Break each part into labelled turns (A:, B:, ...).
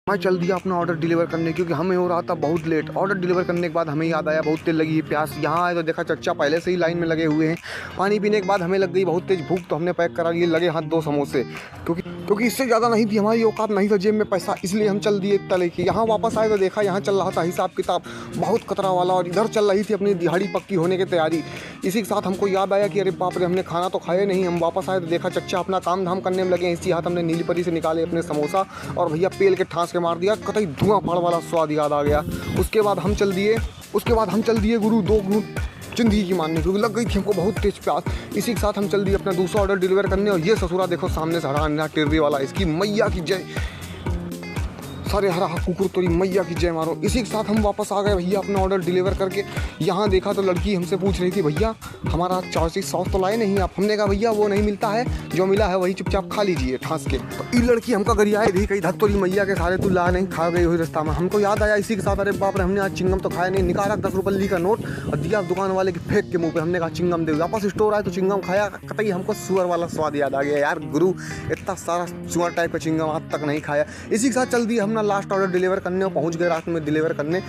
A: मैं चल दिया अपना ऑर्डर डिलीवर करने, क्योंकि हमें हो रहा था बहुत लेट। ऑर्डर डिलीवर करने के बाद हमें याद आया बहुत तेज लगी है प्यास। यहाँ आए तो देखा चच्चा पहले से ही लाइन में लगे हुए हैं। पानी पीने के बाद हमें लग गई बहुत तेज भूख, तो हमने पैक करा लिए लगे हाथ 2 समोसे, क्योंकि इससे ज़्यादा नहीं थी हमारी औकात, नहीं था जेब में पैसा, इसलिए हम चल दिए इतना लेके। यहाँ वापस आए तो देखा यहाँ चल रहा था हिसाब किताब बहुत कतरा वाला, और इधर चल रही थी अपनी दिहाड़ी पक्की होने की तैयारी। इसी के साथ हमको याद आया कि अरे बाप रे, हमने खाना तो खाया नहीं। हम वापस आए तो देखा चच्चा अपना काम धाम करने में लगे। इसी हाथ हमने नीली परी से निकाले अपने समोसा, और भैया पेल के ठास के मार दिया, कतई धुआं फाड़ वाला स्वाद याद आ गया। उसके बाद हम चल दिए गुरु 2 घूंट जिंदगी की मानने, क्योंकि लग गई थी हमको बहुत तेज प्यास। इसी के साथ हम चल दिए अपना दूसरा ऑर्डर डिलीवर करने, और ये ससुरा देखो सामने से हरा टिर्री वाला, इसकी मैया की जय, सारे हरा कुकुर तोरी मैया की जय मारो। इसी के साथ हम वापस आ गए भैया अपना ऑर्डर डिलीवर करके। यहाँ देखा तो लड़की हमसे पूछ रही थी, भैया हमारा चाची सॉस तो लाए नहीं आप? हमने कहा भैया वो नहीं मिलता है, जो मिला है वही चुपचाप खा लीजिए ठास के। तो ये लड़की हमका गरियाए रही, कही धत तोरी मैया के सारे तू ला नहीं, खा गई हुई रास्ता में। हमको याद आया इसी के साथ, अरे बाप रे हमने आज चिंगम तो खाया नहीं। निकाला 10 रुपये का नोट और दिया दुकान वाले के फेंक के मुँह पे। हमने कहा चिंगम दे। वापस स्टोर आए तो चिंगम खाया, कतई हमको सुअर वाला स्वाद याद आ गया। यार गुरु इतना सारा सुअर टाइप का चिंगम आज तक नहीं खाया। इसी के साथ चल दिया हमने लास्ट ऑर्डर डिलीवर करने, और पहुंच गए रात में डिलीवर करने।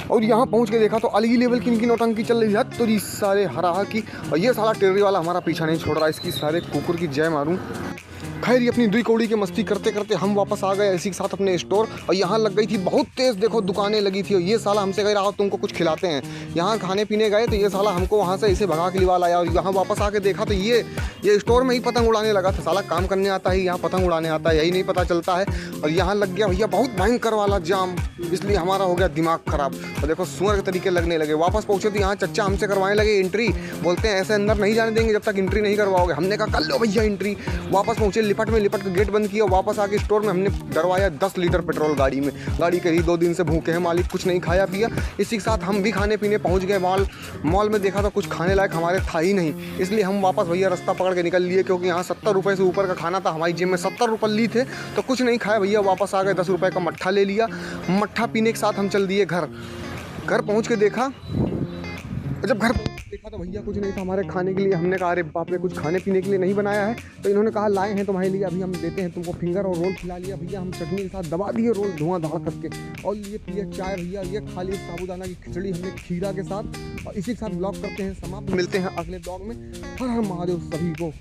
A: और यहाँ पहुंच के देखा तो अलग ही लेवल की इनकी नौटंकी चल रही है, तो ये सारे हरा की, और ये सारा टेर्री वाला हमारा पीछा नहीं छोड़ रहा। इसकी सारे कुकुर की जय मारूं। खैर ये अपनी 2 कौड़ी की मस्ती करते करते हम वापस आ गए इसी के साथ अपने स्टोर, और यहाँ लग गई थी बहुत तेज़, देखो दुकानें लगी थी। और ये साला हमसे कह रहा तुमको कुछ खिलाते हैं। यहाँ खाने पीने गए तो ये साला हमको वहाँ से इसे भगा के लिवा लाया, और यहाँ वापस आके देखा तो ये स्टोर में ही पतंग उड़ाने लगा था। साला काम करने आता है, यहाँ पतंग उड़ाने आता है, यही नहीं पता चलता है। और यहाँ लग गया भैया बहुत भयंकर वाला जाम, इसलिए हमारा हो गया दिमाग खराब, और देखो सुअर के तरीके लगने लगे। वापस पहुँचे तो यहाँ चच्चा हमसे करवाने लगे एंट्री, बोलते हैं ऐसे अंदर नहीं जाने देंगे जब तक एंट्री नहीं करवाओगे। हमने कहा कर लो भैया एंट्री। वापस पहुँचे, लिपट के गेट बंद किया। वापस आके स्टोर में हमने डरवाया 10 लीटर पेट्रोल गाड़ी में। गाड़ी करी 2 दिन से भूखे हैं मालिक, कुछ नहीं खाया पिया। इसी के साथ हम भी खाने पीने पहुंच गए। मॉल में देखा तो कुछ खाने लायक हमारे था ही नहीं, इसलिए हम वापस भैया रास्ता पकड़ के निकल लिए, क्योंकि यहाँ 70 रुपये से ऊपर का खाना था। हमारी जेब में 70 रुपये ली थे, तो कुछ नहीं खाया भैया। वापस आ गए, 10 रुपये का मट्ठा ले लिया। मट्ठा पीने के साथ हम चल दिए घर पहुँच के देखा, जब घर देखा तो भैया कुछ नहीं था हमारे खाने के लिए। हमने कहा अरे बाप रे कुछ खाने पीने के लिए नहीं बनाया है, तो इन्होंने कहा लाए हैं तुम्हारे लिए, अभी हम देते हैं तुमको फिंगर और रोल खिला लिया भैया। हम चटनी के साथ दबा दिए रोल धुआंधार करके, और ये पिए चाय भैया। ये खा लिए साबूदाना की खिचड़ी हमने खीरा के साथ। और इसी के साथ ब्लॉग करते हैं समाप्त, मिलते हैं अगले ब्लॉग में। हर हर महादेव सभी को।